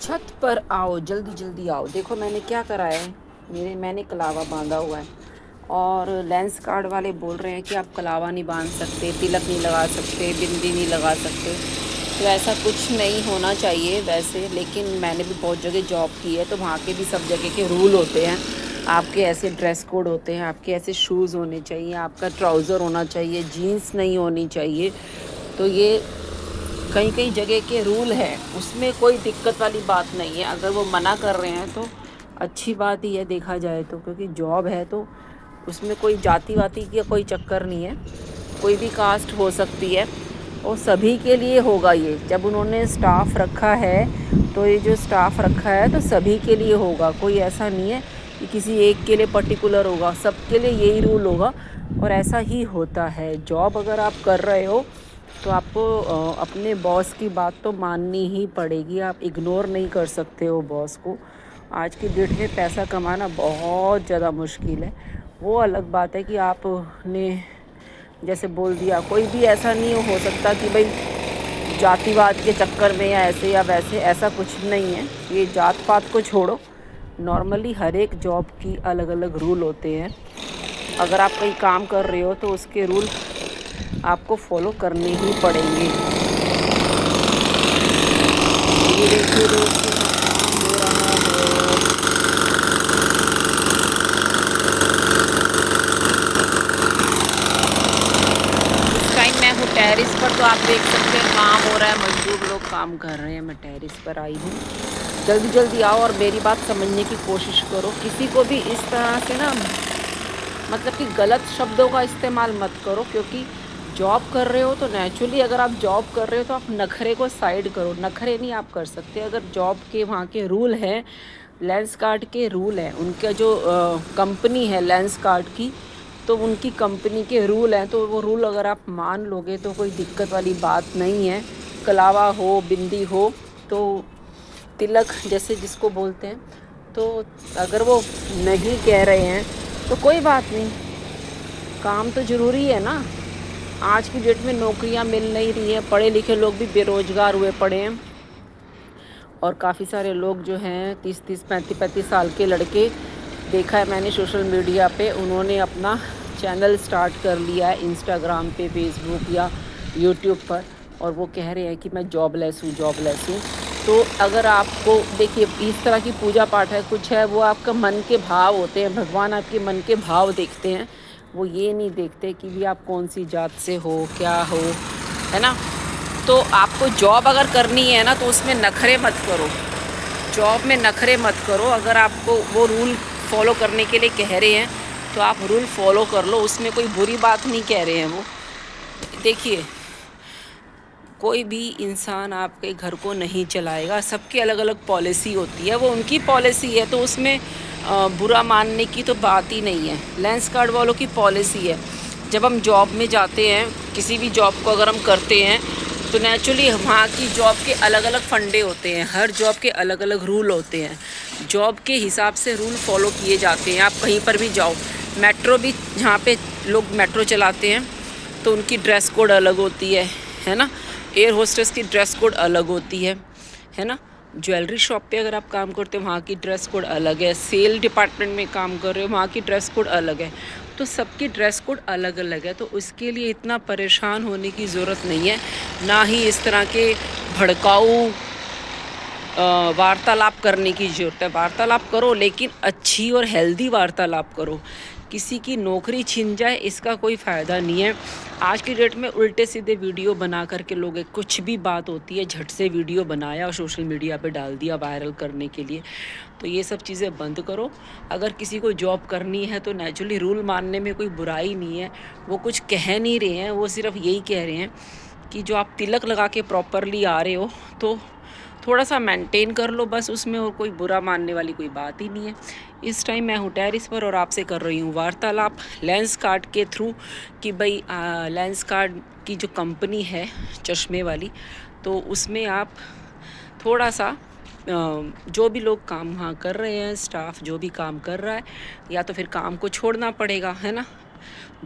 छत पर आओ, जल्दी जल्दी आओ। देखो मैंने क्या करा है, मैंने कलावा बांधा हुआ है और लेंस कार्ड वाले बोल रहे हैं कि आप कलावा नहीं बांध सकते, तिलक नहीं लगा सकते, बिंदी नहीं लगा सकते। तो ऐसा कुछ नहीं होना चाहिए वैसे, लेकिन मैंने भी बहुत जगह जॉब की है तो वहाँ के भी सब जगह के रूल होते हैं। आपके ऐसे ड्रेस कोड होते हैं, आपके ऐसे शूज़ होने चाहिए, आपका ट्राउज़र होना चाहिए, जीन्स नहीं होनी चाहिए। तो ये कई कई जगह के रूल हैं, उसमें कोई दिक्कत वाली बात नहीं है। अगर वो मना कर रहे हैं तो अच्छी बात ही है देखा जाए तो, क्योंकि जॉब है तो उसमें कोई जाति वाति का कोई चक्कर नहीं है। कोई भी कास्ट हो सकती है और सभी के लिए होगा ये। जब उन्होंने स्टाफ रखा है तो ये जो स्टाफ रखा है तो सभी के लिए होगा, कोई ऐसा नहीं है कि किसी एक के लिए पर्टिकुलर होगा, सबके लिए यही रूल होगा और ऐसा ही होता है। जॉब अगर आप कर रहे हो तो आपको अपने बॉस की बात तो माननी ही पड़ेगी, आप इग्नोर नहीं कर सकते हो बॉस को। आज की डेट में पैसा कमाना बहुत ज़्यादा मुश्किल है। वो अलग बात है कि आपने जैसे बोल दिया, कोई भी ऐसा नहीं हो सकता कि भाई जातिवाद के चक्कर में या ऐसे या वैसे, ऐसा कुछ नहीं है। ये जात पात को छोड़ो, नॉर्मली हर एक जॉब की अलग अलग रूल होते हैं। अगर आप कहीं काम कर रहे हो तो उसके रूल आपको फॉलो करने ही पड़ेंगे। धीरे धीरे काम हो रहा है। इस टाइम मैं हूँ टेरिस पर, तो आप देख सकते हैं काम हो रहा है, मजदूर लोग काम कर रहे हैं। मैं टेरिस पर आई हूँ, जल्दी जल्दी आओ और मेरी बात समझने की कोशिश करो। किसी को भी इस तरह से ना, मतलब कि गलत शब्दों का इस्तेमाल मत करो, क्योंकि जॉब कर रहे हो तो नेचुरली अगर आप जॉब कर रहे हो तो आप नखरे को साइड करो। नखरे नहीं आप कर सकते। अगर जॉब के वहाँ के रूल हैं, लेंस कार्ड के रूल हैं, उनका जो कंपनी है लेंस कार्ड की, तो उनकी कंपनी के रूल हैं, तो वो रूल अगर आप मान लोगे तो कोई दिक्कत वाली बात नहीं है। कलावा हो, बिंदी हो, तो तिलक जैसे जिसको बोलते हैं, तो अगर वो नहीं कह रहे हैं तो कोई बात नहीं। काम तो ज़रूरी है ना। आज की डेट में नौकरियां मिल नहीं रही हैं, पढ़े लिखे लोग भी बेरोज़गार हुए पड़े हैं और काफ़ी सारे लोग जो हैं 30-30 35-35 साल के लड़के, देखा है मैंने सोशल मीडिया पे, उन्होंने अपना चैनल स्टार्ट कर लिया है इंस्टाग्राम पे, फेसबुक या यूट्यूब पर, और वो कह रहे हैं कि मैं जॉबलेस हूँ, जॉबलेस हूँ। तो अगर आपको देखिए, इस तरह की पूजा पाठ है, कुछ है, वो आपका मन के भाव होते हैं। भगवान आपके मन के भाव देखते हैं, वो ये नहीं देखते कि भी आप कौन सी जात से हो, क्या हो, है ना। तो आपको जॉब अगर करनी है ना तो उसमें नखरे मत करो, जॉब में नखरे मत करो। अगर आपको वो रूल फॉलो करने के लिए कह रहे हैं तो आप रूल फॉलो कर लो, उसमें कोई बुरी बात नहीं कह रहे हैं वो। देखिए, कोई भी इंसान आपके घर को नहीं चलाएगा, सबकी अलग अलग पॉलिसी होती है, वो उनकी पॉलिसी है, तो उसमें बुरा मानने की तो बात ही नहीं है। लेंस कार्ड वालों की पॉलिसी है, जब हम जॉब में जाते हैं, किसी भी जॉब को अगर हम करते हैं तो नेचुरली वहाँ की जॉब के अलग अलग फंडे होते हैं, हर जॉब के अलग अलग रूल होते हैं। जॉब के हिसाब से रूल फॉलो किए जाते हैं। आप कहीं पर भी जाओ, मेट्रो भी, जहाँ पे लोग मेट्रो चलाते हैं तो उनकी ड्रेस कोड अलग होती है ना। एयर होस्टेस की ड्रेस कोड अलग होती है ना। ज्वेलरी शॉप पे अगर आप काम करते हो वहाँ की ड्रेस कोड अलग है। सेल डिपार्टमेंट में काम कर रहे हो, वहाँ की ड्रेस कोड अलग है। तो सबकी ड्रेस कोड अलग अलग है, तो उसके लिए इतना परेशान होने की ज़रूरत नहीं है। ना ही इस तरह के भड़काऊ वार्तालाप करने की ज़रूरत है। वार्तालाप करो, लेकिन अच्छी और हेल्दी वार्तालाप करो। किसी की नौकरी छिन जाए इसका कोई फ़ायदा नहीं है। आज की डेट में उल्टे सीधे वीडियो बना करके लोग, कुछ भी बात होती है झट से वीडियो बनाया और सोशल मीडिया पे डाल दिया वायरल करने के लिए। तो ये सब चीज़ें बंद करो। अगर किसी को जॉब करनी है तो नेचुरली रूल मानने में कोई बुराई नहीं है। वो कुछ कह नहीं रहे हैं, वो सिर्फ यही कह रहे हैं कि जो आप तिलक लगा के प्रॉपरली आ रहे हो तो थोड़ा सा मेंटेन कर लो बस, उसमें और कोई बुरा मानने वाली कोई बात ही नहीं है। इस टाइम मैं हूँ टेरिस पर और आपसे कर रही हूँ वार्तालाप लेंस कार्ड के थ्रू कि भाई लेंस कार्ड की जो कंपनी है चश्मे वाली, तो उसमें आप थोड़ा सा जो भी लोग काम वहाँ कर रहे हैं, स्टाफ जो भी काम कर रहा है, या तो फिर काम को छोड़ना पड़ेगा, है ना।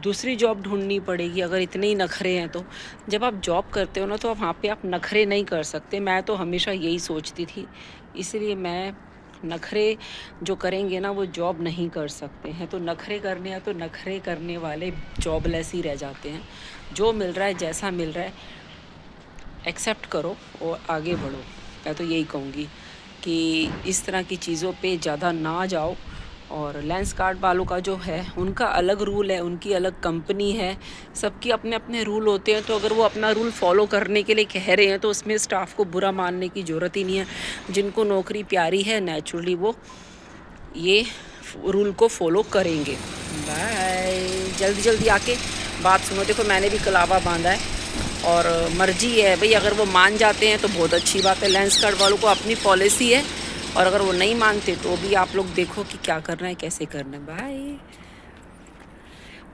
दूसरी जॉब ढूंढनी पड़ेगी अगर इतने ही नखरे हैं तो। जब आप जॉब करते हो ना तो वहाँ पे आप नखरे नहीं कर सकते। मैं तो हमेशा यही सोचती थी, इसलिए मैं नखरे जो करेंगे ना वो जॉब नहीं कर सकते हैं। तो नखरे करने हैं तो नखरे करने वाले जॉबलेस ही रह जाते हैं। जो मिल रहा है, जैसा मिल रहा है, एक्सेप्ट करो और आगे बढ़ो। मैं तो यही कहूँगी कि इस तरह की चीज़ों पे ज़्यादा ना जाओ। और लेंस कार्ड वालों का जो है उनका अलग रूल है, उनकी अलग कंपनी है, सबकी अपने अपने रूल होते हैं। तो अगर वो अपना रूल फॉलो करने के लिए कह रहे हैं तो उसमें स्टाफ को बुरा मानने की ज़रूरत ही नहीं है। जिनको नौकरी प्यारी है नेचुरली वो ये रूल को फॉलो करेंगे। बाय। जल्दी जल्दी आके बात सुनो। देखो मैंने भी कलावा बांधा है और मर्जी है भाई, अगर वो मान जाते हैं तो बहुत अच्छी बात है। लेंस कार्ड वालों को अपनी पॉलिसी है, और अगर वो नहीं मानते तो भी आप लोग देखो कि क्या करना है, कैसे करना है। बाय।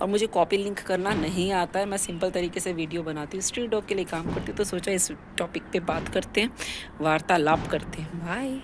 और मुझे कॉपी लिंक करना नहीं आता है, मैं सिंपल तरीके से वीडियो बनाती हूँ, स्ट्रीट डॉग के लिए काम करती हूँ। तो सोचा इस टॉपिक पे बात करते हैं, वार्तालाप करते हैं। बाय।